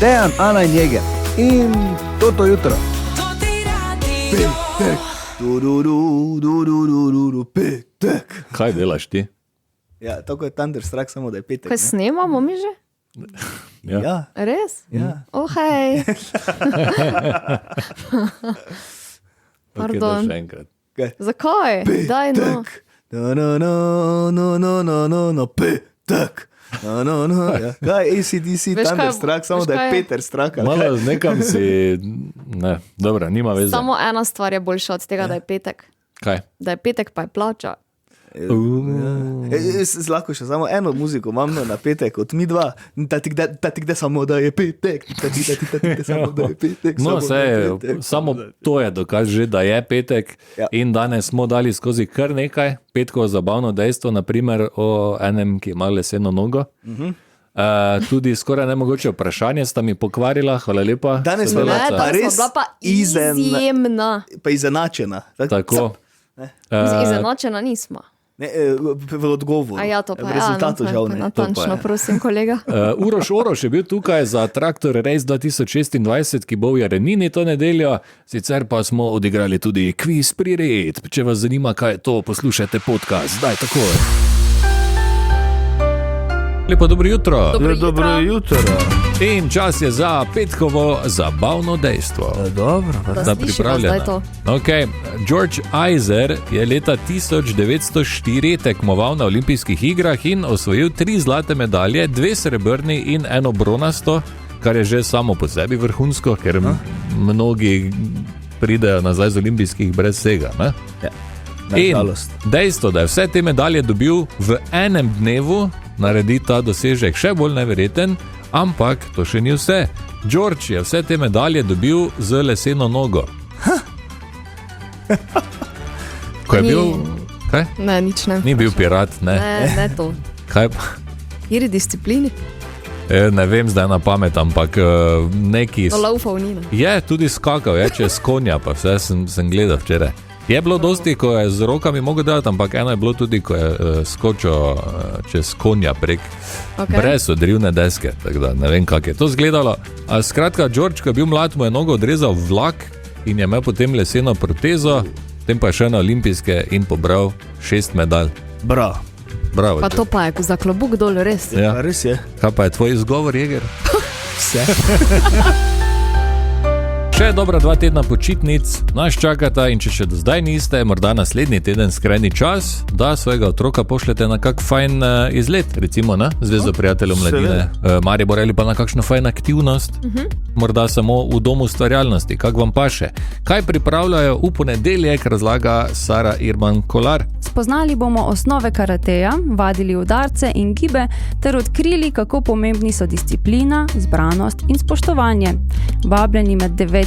Dejan, Ana in Jeger. In toto jutro. Petek. Petek. Kaj delaš ti? Ja, tako je Thunderstruck, samo da je petek. Kaj snemamo mi že? Ja. Res? Ja. Oh, hej. Pardon. Še enkrat. Zakaj? Daj, no. Petek. Ja. Kaj je ACDC, Veš kaj- Thunderstruck, samo veš da je kaj je? Peter Strak. Malo nekam si... Ne, dobro, nima veze. Samo ena stvar je boljša od tega, da je petek. Kaj? Da je petek, pa je plača. Lahko še samo eno muziko imam na petek, od mi dva. Tatik, samo da je petek. Tatik, samo da je petek. No, samo da je petek. samo to je dokaz že, da je petek. Ja. In danes smo dali skozi kar nekaj petkovo zabavno dejstvo, naprimer o enem, ki ima leseno nogo. Tudi skoraj nemogoče vprašanje sta mi pokvarila, hvala lepa. Danes smo sodelavca. bila pa res bila pa izjemna. pa izenačena. Tako. Izenačena nismo. Ne, v odgovoru. A ja, to pa v rezultatu ja, žal ne. natančno, prosim, kolega. Uroš Oroš je bil tukaj za Traktor Race 2026, ki bo v Jarenini to nedeljo, sicer pa smo odigrali tudi kviz prired. Če vas zanima, kaj je to, poslušajte podcast, daj takoj. Lepo dobro jutro. Dobro jutro. In čas je za petkovo zabavno dejstvo. Dobro. Da Sta slišiva pripravljena? zdaj to. Okay. George Iser je leta 1904 tekmoval na olimpijskih igrah in osvojil 3 zlate medalje, 2 srebrni in 1 bronasto, kar je že samo po sebi vrhunsko, ker mnogi pridejo nazaj z olimpijskih brez vsega. Ne? Ja. In Nažalost. dejstvo, da je vse te medalje dobil v enem dnevu, naredi ta dosežek še bolj neverjeten, ampak to še ni vse. George je vse te medalje dobil z leseno nogo. Ko je Ni- bil... Kaj? Ne, nič ne. Ni bil pirat, ne. Ne to. Kaj pa? Kjeri disciplini? Ne vem zdaj na pamet, ampak neki... No, laufal ni. Ne. Je tudi skakal, je čez konja, pa vse sem gledal včeraj. Je bilo dosti, ko je z rokami mogel delati, ampak eno je bilo tudi, ko je skočil čez konja prek brez odrivne deske, tako da ne vem, kako je to izgledalo. A skratka, George, ko je bil mlad, mu je nogo odrezal vlak in je imel potem leseno protezo, potem pa je šel na olimpijske in pobral 6 medalj. Bravo. Bravo. Pa to pa je za klobuk dol, res. Ja. Pa res je. Kaj pa je tvoj izgovor, Jeger? Vse. Še dobra 2 tedna počitnic nas čakata in če še do zdaj niste, morda naslednji teden skrajni čas, da svojega otroka pošljete na kak fajn izlet, recimo na Zvezo prijateljev mladine, Maribor ali pa na kakšno fajn aktivnost, morda samo v domu ustvarjalnosti, kak vam paše. Kaj pripravljajo v ponedeljek, razlaga Sara Irman Kolar. Spoznali bomo osnove karateja, vadili udarce in gibe ter odkrili, kako pomembni so disciplina, zbranost in spoštovanje. Vabljeni med 9:30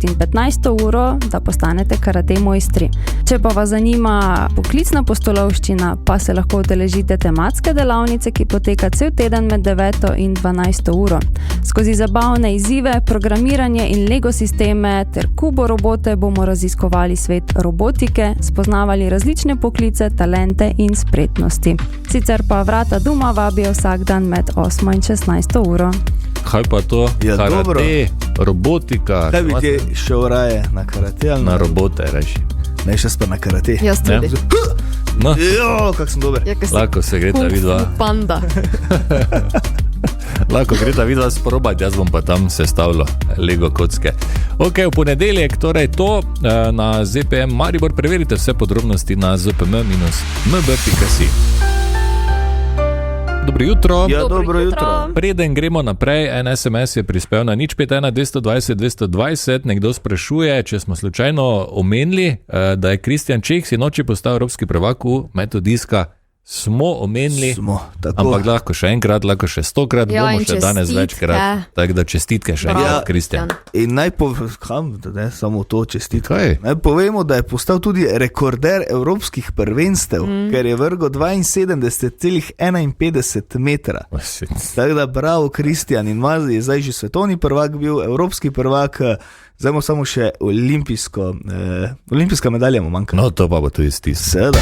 in 15 uro, da postanete karate mojstri. Če pa vas zanima poklicna pustolovščina, pa se lahko udeležite tematske delavnice, ki poteka cel teden med 9 in 12 uro. Skozi zabavne izzive, programiranje in Lego sisteme ter kubo robote bomo raziskovali svet robotike, spoznavali različne poklice, talente in spretnosti. Sicer pa vrata doma vabijo vsak dan med 8 in 16 uro. Kaj pa to? Ja, karate, dobro. robotika. Kaj bi ti šel raje na karate ali Na robote, reči. Ne, še pa na karate. Jaz tudi. No, Jo, kak sem dober. Ja, ker si lahko se gre ta kung vidva. fu panda. Lahko gre ta vidva sprobati, jaz bom pa tam sestavljal Lego kocke. Ok, v ponedeljek, torej to na ZPM Maribor, preverite vse podrobnosti na zpm-mb.si. Dobro jutro. Ja, Dobro dobro jutro. jutro. Preden gremo naprej, en SMS je prispel na 051 220 220. Nekdo sprašuje, če smo slučajno omenili, da je Kristjan Čeh sinoči postal evropski prvak v metu diska. Smo omenili, Smo, tako. ampak lahko še enkrat, lahko še 100krat, Ja, bomo in še danes čestitke. večkrat. Tako da čestitke še Bravo, enkrat, Kristjan. In naj povem, ne samo to čestitke. Kaj? Naj povemo, da je postal tudi rekorder evropskih prvenstev, ker je vrgel 72,51 metra. Tako da bravo, Kristjan, in Mazi je zdaj že svetovni prvak bil, evropski prvak, zdaj mu samo še olimpijska medalja mu manjka. No, to pa bo tudi stis. Seveda.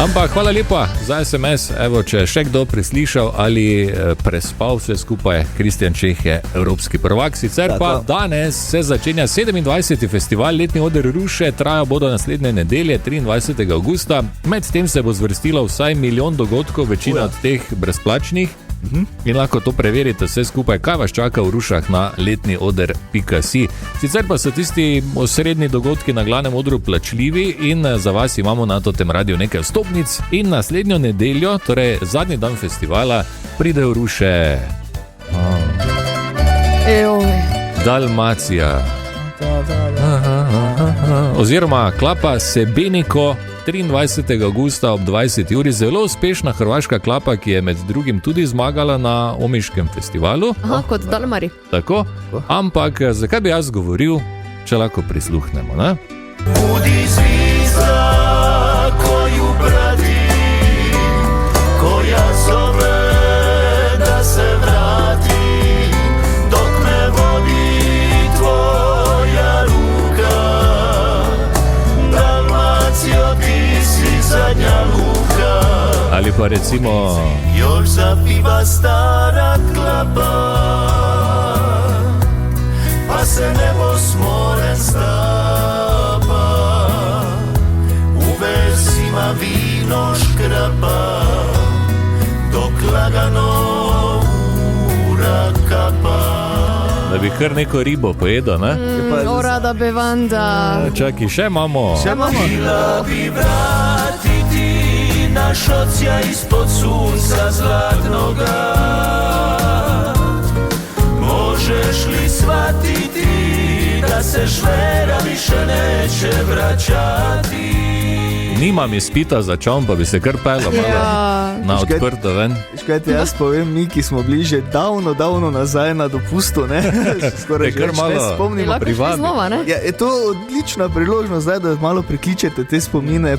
Ampak hvala lepa za SMS. Evo, če je še kdo preslišal ali prespal vse skupaj, Kristjan Čeh je evropski prvak. Sicer pa danes se začenja 27. festival Letni oder Ruše, trajal bodo naslednje nedelje, 23. augusta. Medtem se bo zvrstilo vsaj 1 milijon dogodkov, večina od teh brezplačnih. In lahko to preverite vse skupaj, kaj vas čaka v Rušah na letnioder.si. Sicer pa so tisti osrednji dogodki na glavnem odru plačljivi in za vas imamo na Totem Radiu nekaj vstopnic in naslednjo nedeljo, torej zadnji dan festivala, pride v Ruše Dalmacija oziroma klapa Sebeniko 23. augusta ob 20. uri. Zelo uspešna hrvaška klapa, ki je med drugim tudi zmagala na Omiškem festivalu. Aha, kot Dalmari. Tako, ampak zakaj bi jaz govoril, če lahko prisluhnemo, ne? Budi zvizda, koju prati, koja zove da se vrati, dok me vodi tvoja ruka. Dalmacijo, ti si zadnja luka. Ali pa recimo još zapiva stara klapa, pa se nebo smoren stapa, u vezima vino škrapa, dok lagano ura kapa. da bi kar neko ribo pojedel, ne? Orada bevanda. Čakaj, še imamo. Htjela bi vratiti naš ocija ispod sunca zlatnoga. Možeš li shvatiti da se švera više neće vraćati? Nimam izpita za čom, pa bi se kar pelo malo na odprto ven. Škaj ti jaz povem, mi, ki smo bili že davno nazaj na dopustu, ne? Skoraj kar malo spomnimo. Je to odlična priložnost zdaj, da malo prikličete te spomine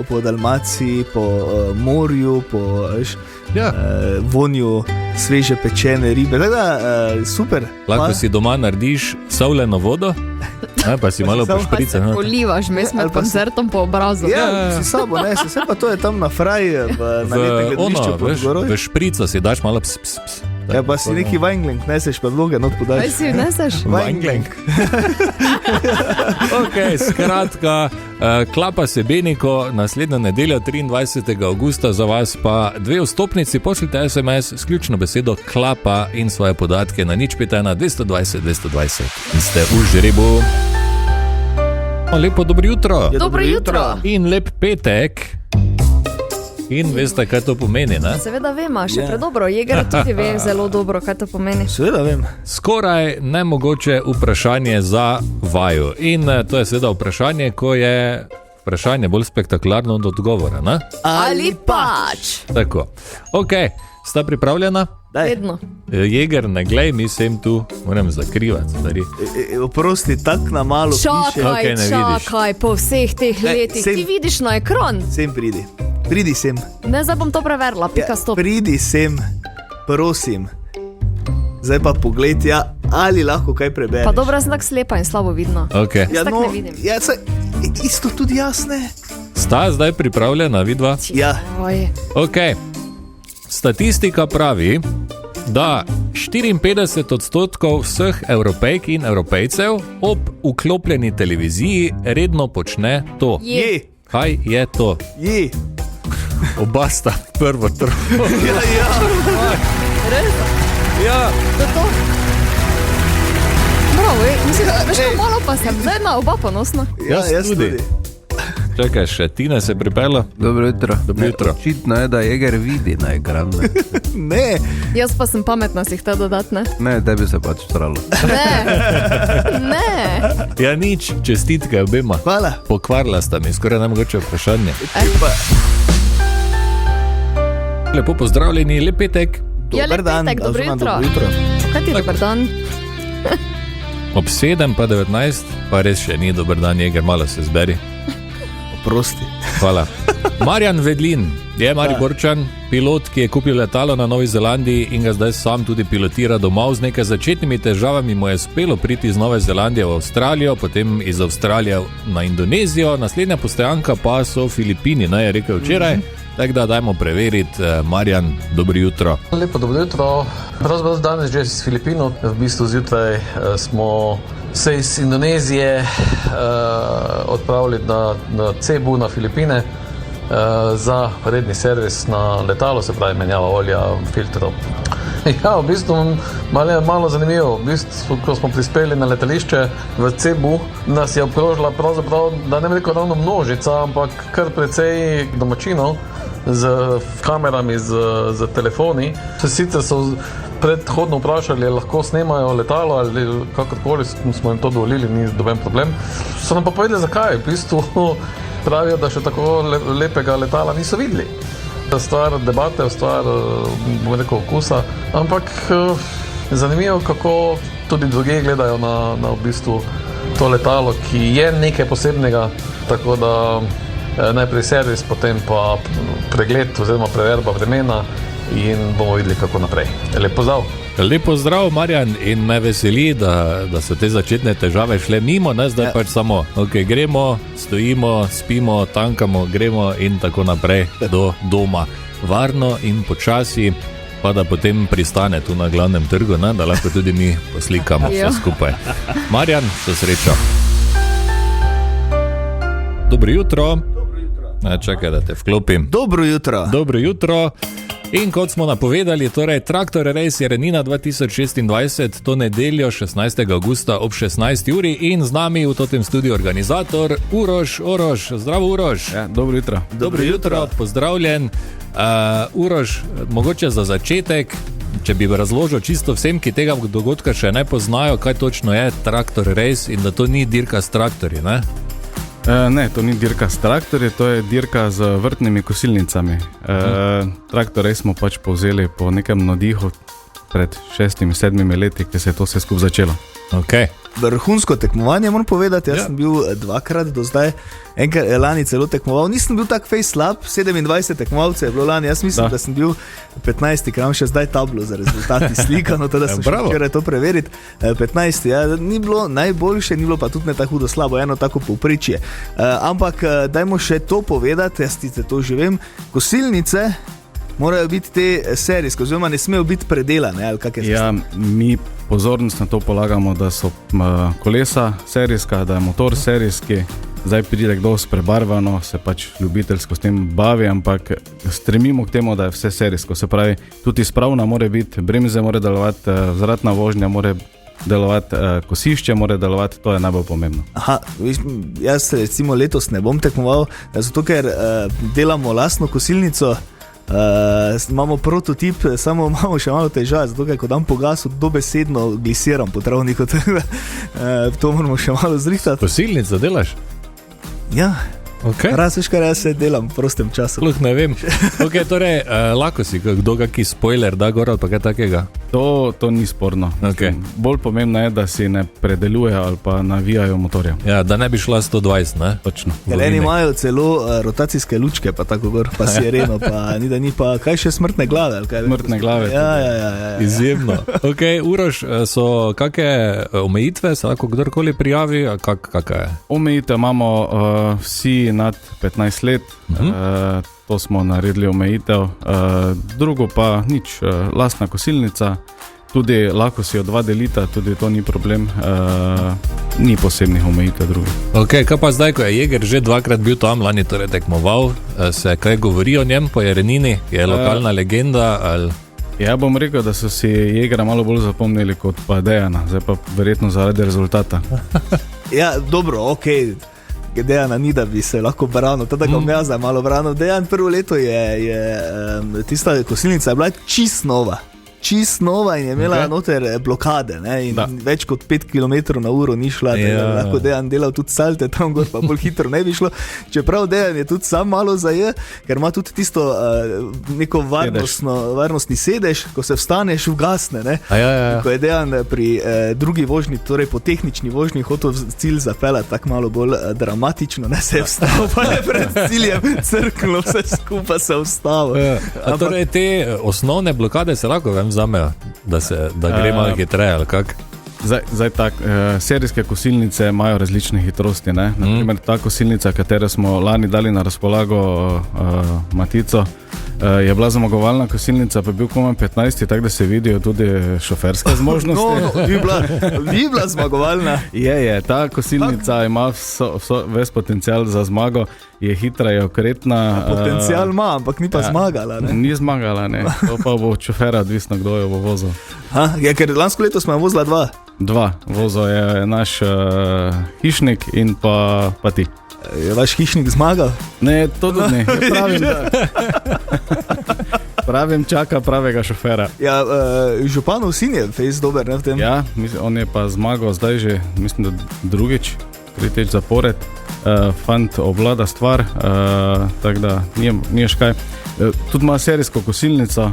po Dalmaciji, po morju, po vonju sveže pečene ribe. Tako da, super. Lahko si doma narediš soleno vodo, pa si malo pošprica. Pa se polivaš med koncertom po obrazu. Ja, si sabo, ne, se pa to je tam na fraj, na lepem gledališču pod goroj. V šprico si daš malo ps. Ja, pa si neki Weingling neseš, pa vloge not podaš. Kaj si neseš? Weingling. Ok, skratka, klapa Sebeniko, naslednjo nedeljo 23. augusta, za vas pa 2 vstopnici, pošljite SMS s ključno besedo klapa in svoje podatke na 051 220 220 in ste v žrebu. Lepo dobro jutro. Ja, dobro jutro. In lep petek. In veste, kaj to pomeni, ne? Seveda vem, še predobro. Jeger tudi ve zelo dobro, kaj to pomeni. Seveda vem. Skoraj nemogoče vprašanje za vaju. In to je seveda vprašanje, ko je vprašanje bolj spektakularno od odgovora, ne? Ali pač. Tako. Ok, sta pripravljena? Vedno. Jeger, ne glej, mi sem tu, moram zakrivati stvari. Oprosti, tak na malo piše. Čakaj, po vseh teh letih. Ti vidiš na ekran. Sem pridi. Pridi sem. Ne, zdaj bom to preverila, pika stop. Pridi sem, prosim. Zdaj pa pogled, ali lahko kaj prebereš. Pa dobro, sem tak slepa in slabo vidno. Okay. Jaz tak ne vidim. Isto tudi jaz ne. Sta zdaj pripravljena, vidva? Ja. Ok. Statistika pravi, da 54% vseh Evropejk in Evropejcev ob vklopljeni televiziji redno počne to. Je. Kaj je to? Je. Oba sta prvo trvo. Ja. Res? Ja. To je to? Bravo, mislim, veš, malo pa sem zdaj na oba ponosna. Jaz tudi. Čakaj, še Tina se pripela. Dobro jutro. Dobro jutro. Očitno je, da Jeger vidi na ekranu. Ne. Jaz pa sem pametna, si htela dodati, ne? Ne, tebi se pač stralo. Ne. Ja, nič, čestitke obema. Hvala. Pokvarila sta mi, skoraj nemogoče vprašanje. Lepo pozdravljeni, lep petek. Dober dan. Petek, dobro jutro. Kaj ti je dober dan? Ob 7 pa 19, pa res še ni dober dan, Jeger, malo se zberi. Oprosti. Hvala. Marjan Vedlin je Mariborčan, pilot, ki je kupil letalo na Novi Zelandiji in ga zdaj sam tudi pilotira domov. Z nekaj začetnimi težavami mu je uspelo priti iz Nove Zelandije v Avstralijo, potem iz Avstralije na Indonezijo, naslednja postojanka pa so Filipini, je rekel včeraj. Tako da dajmo preveriti. Marjan, dobro jutro. Lepo dobro jutro. Pravzaprav danes že iz Filipinov. V bistvu zjutraj smo se iz Indonezije odpravili na Cebu na Filipine za redni servis na letalo, se pravi menjava olja, filtrov. Ja, v bistvu malo zanimivo. V bistvu, ko smo prispeli na letališče v Cebu, nas je obkrožila pravzaprav, da ne bi rekel ravno množica, ampak kar precej domačinov z kamerami, z telefoni. Sicer so predhodno vprašali, ali lahko snemajo letalo ali kakorkoli smo jim to dovolili, ni doben problem. So nam pa povedali, zakaj. V bistvu pravijo, da še tako lepega letala niso videli. Stvar debate, stvar, bom rekel, okusa, ampak zanimivo, kako tudi drugi gledajo na v bistvu to letalo, ki je nekaj posebnega, tako da najprej servis, potem pa pregled oziroma preverba vremena in bomo videli, kako naprej. Lep pozdrav. Lep pozdrav, Marjan, in me veseli, da so te začetne težave šle mimo, ne zdaj pač samo, gremo, stojimo, spimo, tankamo, gremo in tako naprej do doma. Varno in počasi, pa da potem pristane tu na glavnem trgu, ne, da lahko tudi mi poslikamo vse skupaj. Marjan, so srečo. Dobro jutro. Čakaj, da te vklopim. Dobro jutro. Dobro jutro. In kot smo napovedali, torej Traktor Race Jerenina 2026, to nedeljo 16. augusta ob 16. uri in z nami v tem studiu organizator Uroš Oroš. Zdravo, Uroš. Ja, dobro jutro. Dobro jutro, pozdravljen. Uroš, mogoče za začetek, če bi razložil čisto vsem, ki tega dogodka še ne poznajo, kaj točno je Traktor Race in da to ni dirka s traktorji, ne? Ne, to ni dirka s traktorji, to je dirka z vrtnimi kosilnicami. Traktor Race smo pač povzeli po nekem nadihu pred 6-7 leti, ki se je to vse skupaj začelo. Okay. Vrhunsko tekmovanje, moram povedati, jaz sem bil dvakrat do zdaj, enkrat lani celo tekmoval, nisem bil tak fejs slab, 27 tekmovalcev je bilo lani, jaz mislim, da sem bil 15, ker imam še zdaj tablo za rezultati slikano, teda sem še včeraj to preveriti, 15, ja, ni bilo najboljše, ni bilo pa tudi ne tako hudo slabo, eno tako povprečje, ampak dajmo še to povedati, jaz ti to že vem, kosilnice morajo biti te serijske, oziroma ne smejo biti predelane, ali kak je ja, mi pozornost na to polagamo, da so kolesa serijska, da je motor serijski, zdaj pride kdo s prebarvano, se pač ljubiteljsko s tem bavi, ampak stremimo k temu, da je vse serijsko, se pravi, tudi spravna mora biti, bremze mora delovati, vzvratna vožnja mora delovati, kosišče mora delovati, to je najbolj pomembno. Aha, jaz recimo letos ne bom tekmoval, zato ker delamo lastno kosilnico, imamo prototip, samo imamo še malo težav, zato ker ko dam po gasu, dobesedno glisiram po travniku, to moramo še malo zrihtati. Kosilnico delaš? Ja. Okay. Razliš, kar jaz se delam v prostem času. Sploh ne vem. Ok, torej, lahko si, kdo kaki spoiler da gor ali pa kaj takega? To ni sporno. Okay. Bolj pomembno je, da si ne predeluje ali pa navijajo motorja. Ja, da ne bi šla 120, ne? Točno. Ker eni imajo celo rotacijske lučke, pa tako gor, pa sireno, pa ni pa kaj še smrtne glave. Ali kaj, smrtne glave. Ja. Izjemno. Ok, Uroš, so kakšne omejitve, se lahko kdorkoli prijavi, kakšne je? Omejitve imamo vsi nad 15 let, to smo naredili omejitev, drugo pa nič, lastna kosilnica, tudi lahko si jo 2 delita, tudi to ni problem, ni posebnih omejitev drugih. Ok, kaj pa zdaj, ko je Jeger že 2-krat bil tam, lani torej tekmoval, se kaj govori o njem po Jerenini, je lokalna legenda ali... Ja, bom rekel, da so si Jegera malo bolj zapomnili kot pa Dejana, zdaj pa verjetno zaradi rezultata. Ja, dobro, okej. Dejana ni, da bi se lahko branil, tada ga bom jaz malo branil. Dejan prvo leto tista kosilnica je bila čist nova in je imela noter blokade, ne, in več kot 5 km na uro ni šla, lahko Dejan delal tudi salte tam gor, pa bolj hitro ne bi šlo, čeprav Dejan je tudi sam malo zaje, ker ima tudi tisto neko varnostni sedež, ko se vstaneš, ugasne, ne. Ko je Dejan pri drugi vožnji, torej po tehnični vožnji hotel cilj zapeljati tako malo bolj dramatično, ne, se je vstal, pa je pred ciljem crklo, vse skupaj se je vstal. A torej te osnovne blokade se lahko zamejo, da gre malo hitreje, ali kak? Zdaj tak, serijske kosilnice imajo različne hitrosti. Naprimer, ta kosilnica, katero smo lani dali na razpolago Matico, je bila zmagovalna kosilnica, pa je bil komaj 15, tako da se vidijo tudi šoferske zmožnosti. Ni bila zmagovalna. Je, ta kosilnica ima ves potencial za zmago, je hitra, je okretna. Potencial ima, ampak ni pa zmagala. Ne? Ni zmagala, ne. To pa bo od šofera odvisno, kdo jo bo vozil. Ker lansko leto smo vozila 2. 2, vozil je naš hišnik in pa ti. Je vaš hišnik zmagal? Ne, to tudi ne. Pravim, čaka pravega šofera. Ja, županov sin je fejs dober, ne, v tem? Ja, on je pa zmagal zdaj že, mislim, da drugič, tretjič zapored. Fant obvlada stvar, tako da nije škaj. Tudi ima serijsko kosilnico,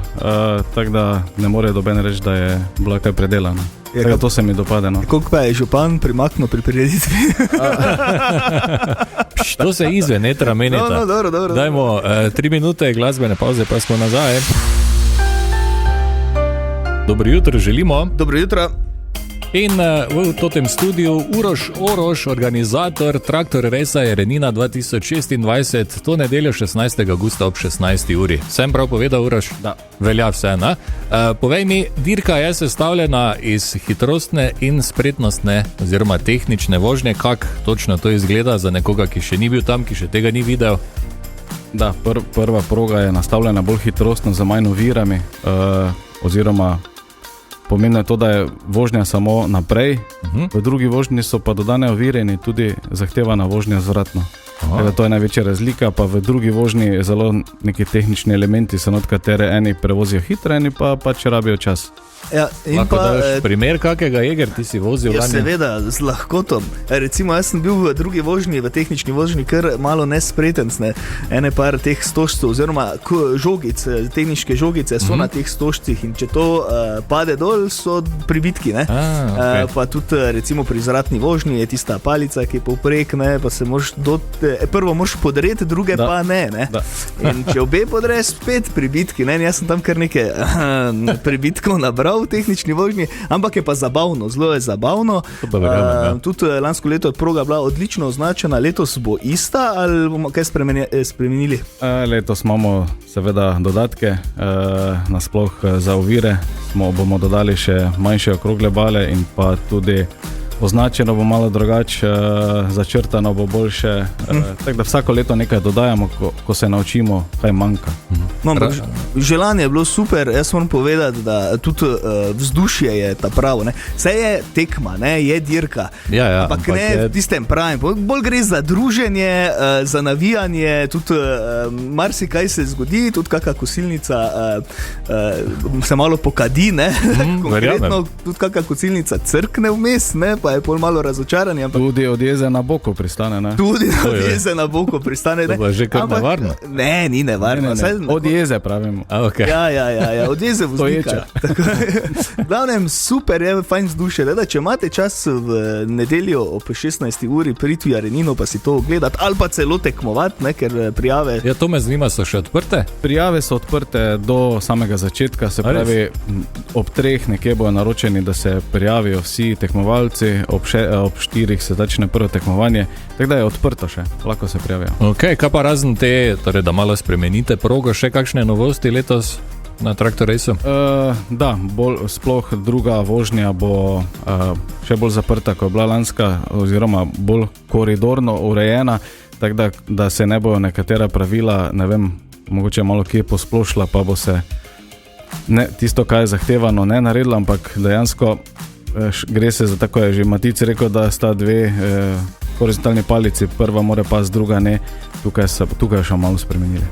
tako da ne more doben reči, da je bila kaj predelana. To se mi dopade. No. Koliko pa je župan primaknil pri prireditvi? To se izve netra menita. Dobro. Dajmo 3 minute glasbene pauze, pa smo nazaj. Dobro jutro želimo. Dobro jutro. In v totem studiu Uroš Oroš, organizator Traktor Resa Jerenina 2026, to nedeljo 16. augusta ob 16. uri. Sem prav povedal, Uroš? Da. Velja vse, ne? Povej mi, dirka je sestavljena iz hitrostne in spretnostne oziroma tehnične vožnje. Kak točno to izgleda za nekoga, ki še ni bil tam, ki še tega ni videl? Da, prva proga je nastavljena bolj hitrostno, z manj ovirami, oziroma pomeni to, da je vožnja samo naprej, v drugi vožnji so pa dodane ovire in tudi zahtevana vožnja zvratno. To je največja razlika, pa v drugi vožnji zelo neki tehnični elementi so, od katere eni prevozijo hitro, eni pa pač rabijo čas. Ja, lahko daš primer kakega, Jeger, ti si vozil lani? Ja, seveda, z lahkotom. Recimo, jaz sem bil v drugi vožnji, v tehnični vožnji, kar malo nespreten, ene par teh stožcev, oziroma žogic, tehničke žogice so na teh stožcih in če to pade dol, so pribitki, ne? Okay. Pa tudi recimo pri zratni vožnji je tista palica, ki je povprek, ne? Pa se moraš prvo moraš podreti, druge pa ne? In če obe podreš, spet pribitki, ne? Jaz sem tam kar nekaj pribitkov nabral v tehnični vožnji, ampak je pa zabavno, zelo je zabavno. Tudi lansko leto je proga bila odlično označena, letos bo ista ali bomo kaj spremenili? Letos imamo seveda dodatke, nasploh za ovire bomo dodali še manjše okrogle bale in pa tudi označeno bo malo drugače, začrtano bo boljše, tako da vsako leto nekaj dodajamo, ko se naučimo, kaj manjka. No, želanje je bilo super, jaz moram povedati, da tudi vzdušje je ta pravo, ne. Vse je tekma, ne, je dirka, ampak ne v tistem pravim, bolj gre za druženje, za navijanje, tudi marsikaj se zgodi, tudi kakšna kosilnica se malo pokadi, ne, konkretno tudi kakšna kosilnica crkne vmes, ne, pa je pol malo razočaranje. Tudi od jeze na Boku pristane, ne? Tudi od jeze na Boku pristane, ne? To je že kar nevarno. Ne, ni nevarno. Od jeze pravimo. Okay. Ja, od jeze vznika. Glavnem, super je, fajn vzdušje. Da, če imate čas v nedeljo ob 16. uri priti v Jerenino, pa si to ogledati, ali pa celo tekmovati, ne, ker prijave... Ja, to me zanima, so še odprte? Prijave so odprte do samega začetka, se pravi, ob 3 nekje bojo naročeni, da se prijavijo vsi tekmovalci, ob 4 se začne prvo tekmovanje, tako da je odprto še, lahko se prijavijo. Ok, kaj pa razen te, torej da malo spremenite progo, še kakšne novosti letos na Traktor Racu? Da, sploh druga vožnja bo še bolj zaprta, kot je bila lanska, oziroma bolj koridorno urejena, tako da se ne bojo nekatera pravila, ne vem, mogoče malo kje posplošila, pa bo se tisto, kaj je zahtevano, ne naredila, ampak dejansko gre se za, tako je že Matic rekel, da sta 2 horizontalni palici, prva mora pas, druga ne, tukaj še malo spremenili.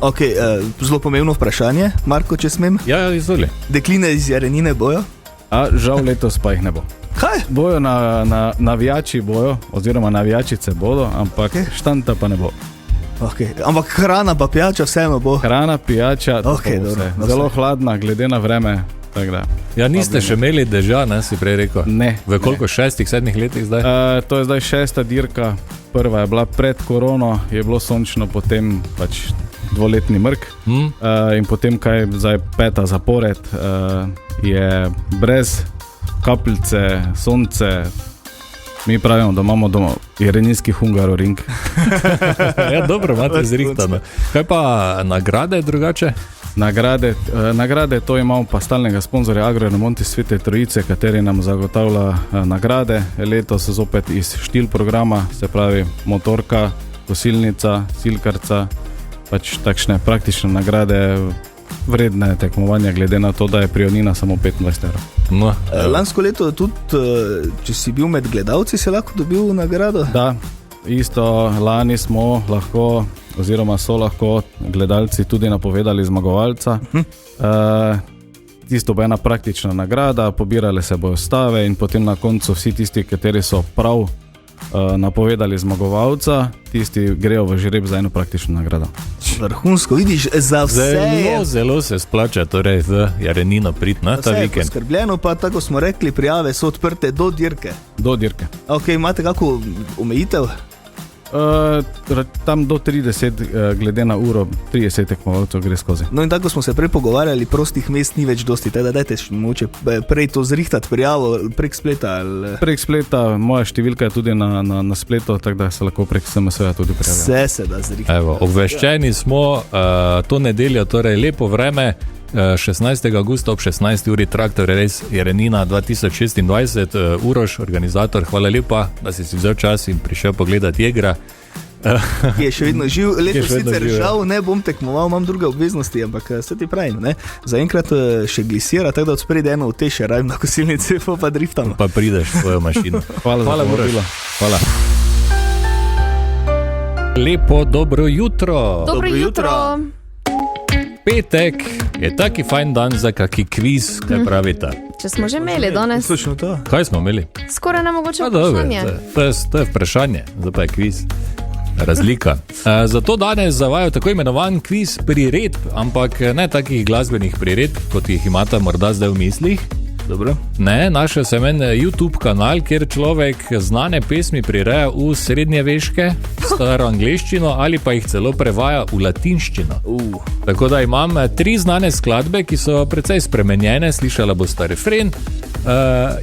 Ok, zelo pomembno vprašanje, Marko, če smem? Ja, izvoli. Dekline iz Jerenine bojo? Žal letos pa jih ne bo. Kaj? Bojo navijači bojo, oziroma navijačice bodo, ampak štanta pa ne bo. Ampak hrana pa pijača vseeno bo? Hrana, pijača, zelo hladna, glede na vreme. Ja, niste še imeli dežja, ne, si prej rekel? Ne. V koliko, 6-7 letih zdaj? To je zdaj 6. dirka, prva je bila pred korono, je bilo sončno, potem pač 2-letni mrk in potem, kaj zdaj 5. zapored, je brez kapljice, sonce. Mi pravimo, da imamo doma jereninski Hungaroring. Ja, dobro, imate zrihtano. Kaj pa nagrade drugače? Nagrade, to imamo pa stalnega sponzorja Agroremonti Svete Trojice, kateri nam zagotavlja nagrade. Letos zopet iz štil programa, se pravi motorka, kosilnica, silkarca, pač takšne praktične nagrade, vredne tekmovanja, glede na to, da je prijavnina samo 25 €. No, lansko leto tudi, če si bil med gledalci, si lahko dobil nagrado? Da, isto lani smo lahko, oziroma so lahko gledalci tudi napovedali zmagovalca. Tisto bo ena praktična nagrada, pobirale se bojo stave in potem na koncu vsi tisti, kateri so prav napovedali zmagovalca, tisti grejo v žreb za eno praktično nagrado. Vrhunsko, vidiš, za vse zelo se splača torej v Jarenino priti na ta vikend. Skrbljeno pa, tako smo rekli, prijave so odprte do dirke. Do dirke. Ok, imate kako omejitev? Tam do 30, glede na uro, 30 tekmovalcev gre skozi. No in tako smo se prej pogovarjali, prostih mest ni več dosti, teda dajte moče prej to zrihtati prijavo prek spleta. Ali... Prek spleta, moja številka je tudi na spletu, tako da se lahko prek SMS-a tudi prijavijo. Vse se da zrihtati. Evo, obveščeni smo, to nedeljo, torej lepo vreme, 16. augusta ob 16. uri Traktor res Jerenina 2026. Uroš, organizator, hvala lepa, da si vzel čas in prišel pogledati Jegra. Ki je še vedno živ, letos sicer žal ne bom tekmoval, imam druge obveznosti, ampak se ti pravim, ne? Zaenkrat še glisira, tako da od spredi eno uteše, rajem na kosilnici, pa driftamo. Pa prideš v svojo mašino. Hvala Uroš. Hvala. Lepo dobro jutro. Dobro jutro. Petek je taki fajn dan za kaki kviz, kaj pravite? Če smo že imeli danes. Točno to. Kaj smo imeli? Skoraj nemogoče vprašanje. To je vprašanje, zdaj pa je kviz. Razlika. Zato danes zavajo tako imenovan kviz priredb, ampak ne takih glasbenih priredb, kot jih imate morda zdaj v mislih. Dobro. Ne, našel sem en YouTube kanal, kjer človek znane pesmi prireja v srednjeveške, staro angleščino ali pa jih celo prevaja v latinščino. Tako da imam 3 znane skladbe, ki so precej spremenjene, slišala boste refren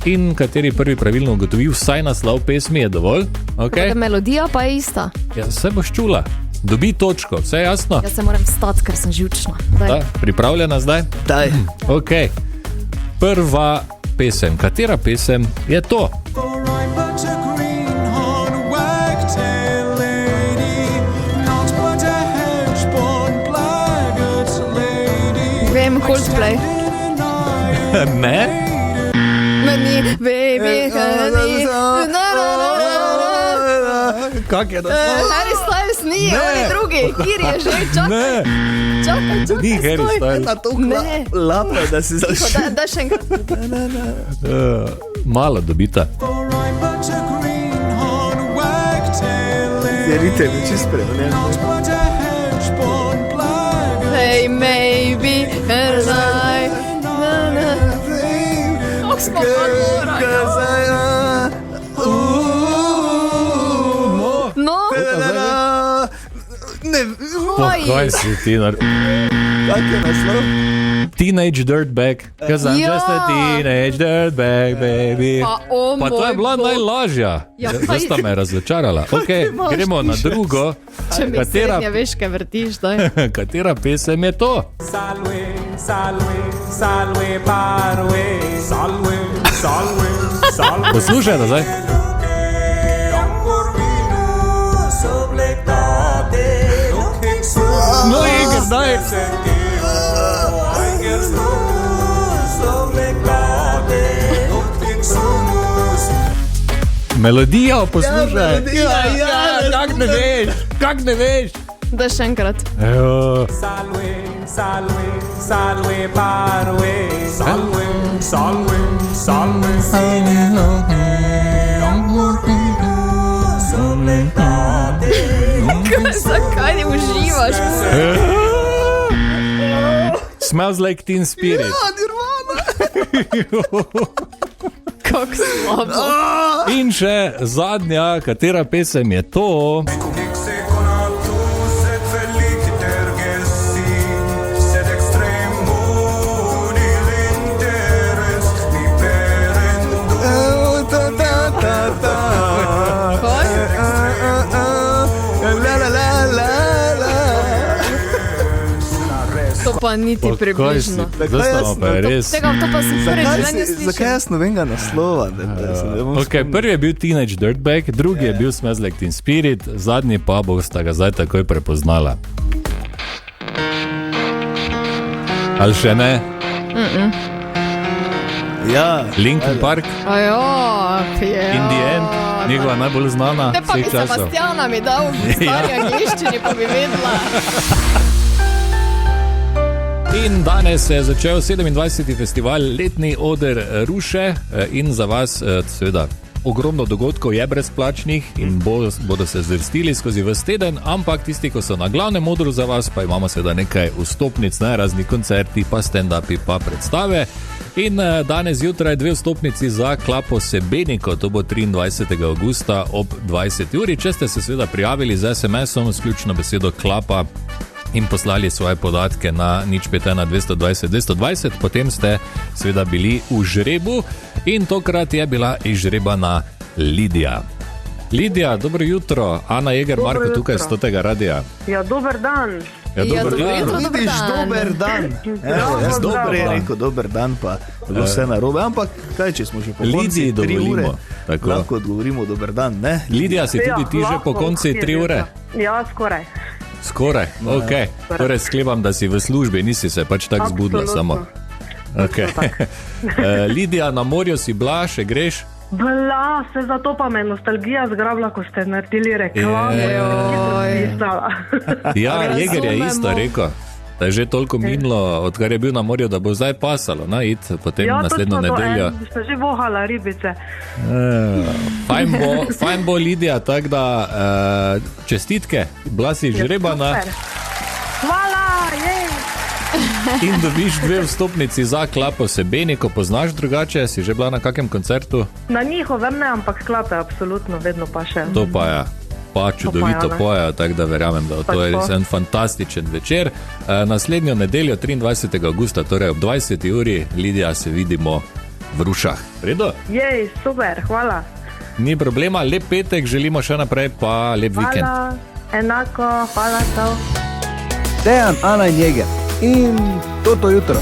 in kateri prvi pravilno ugotovi vsaj naslov pesmi je dovolj. Okay? Melodija pa je ista. Ja, se boš čula. Dobi točko, vse jasno? Jaz se moram stati, ker sem živčna. Da, pripravljena zdaj? Daj. Ok. Prva pesem. Katera pesem je to? Vem, Coldplay. Ne? Meni, baby, Kak je naslov? Harry Styles ni, oni drugi, kjer je že, čakaj. Ne, Čakaj, ni Harry Styles. Na to lapo, da si zašel. Da še enkrat. Malo dobita. Je ritem, je čist spremenjen. Hey, maybe, and I... Kako smo pa gora, No? Ne, Kaj si ti kak je naslov? Teenage Dirtbag. Cause I'm Ja. just a teenage dirtbag, baby. Pa to je bila najlažja. Ja, Zdaj sta me razočarala. Ok, imaš, gremo na piše. drugo. Če mi srednje veške vrtiš, daj. Katera pesem je to? Salve, salve, salve, parve, salve, salve, salve. Poslušaj nazaj. No, Igor, daj. Melodijo poslušaj. Kak ne veš? Da še enkrat. Evo. Salve, salve, salve, parve, salve, salve, salve, Zakaj ne uživaš? Smells like Teen Spirit. Kako slabo. In še zadnja, katera pesem je to? To pa niti približno. Tega to pa sem prvič življenju slišal. Zakaj jaz novenega naslova? Prvi je bil Teenage Dirtbag, drugi je bil Smells Like Teen Spirit, zadnji pa bosta ga zdaj takoj prepoznala. Ali še ne? Ja. Linkin Park, In the End, njegova najbolj znana Ne pa bi vseh časov. Sebastiana mi dal v stari angliščini, pa bi vedela. In danes se je začel 27. festival Letni oder Ruše in za vas seveda ogromno dogodkov je brezplačnih in bodo se zvrstili skozi ves teden, ampak tisti, ko so na glavnem odru za vas, pa imamo seveda nekaj vstopnic, razni koncerti, pa stand-upi, pa predstave. In danes zjutraj 2 vstopnici za Klapo Sebeniko, to bo 23. augusta ob 20. uri. Če ste se seveda prijavili z SMS-om s ključno besedo Klapa in poslali svoje podatke na 051 220 220, potem ste seveda bili v žrebu in tokrat je bila izžrebana Lidija. Lidija, dobro jutro, Ana Jeger, Dobro Marko tukaj jutro. z tega radia. Ja, dober dan. Ja, dober dan. Vidiš, dober dan. Jaz dober je rekel, dober dan, pa bilo vse narobe. Ampak kaj, če smo že po Lidiji konci 3 ure, dovolimo. Tako. lahko odgovorimo dober dan, ne? Lidija, si tudi ti že po konci 3 ure? Ja, skoraj. Skoraj, ok. Torej sklepam, da si v službi, nisi se pač tako zbudila samo. Okay. Lidija, na morju si bila, še greš? Bla, se zato pa me nostalgija zgrabila, ko ste naredili reklamo. Ja, Jeger je isto rekel. Da je že toliko minilo, odkar je bil na morju, da bo zdaj pasalo, iti potem naslednjo nedeljo. Ste že vohala ribice. Fajn bo, Lidija, tako da čestitke, bila si žrebana. Hvala, jej! In dobiš 2 vstopnici za Klapo Sebeniko, poznaš drugače, si že bila na kakem koncertu? Na njihovem ne, ampak Klape absolutno vedno pa še. To pa je. Pa čudovito ne. pojejo, tako da verjamem, da to je res en fantastičen večer. Naslednjo nedeljo, 23. augusta, torej ob 20. uri, Lidija, se vidimo v Rušah. Redo? Jej, super, hvala. Ni problema, lep petek, želimo še naprej, pa lep vikend. Hvala, enako, hvala, čau. Dejan, Ana in Jeger in toto jutro.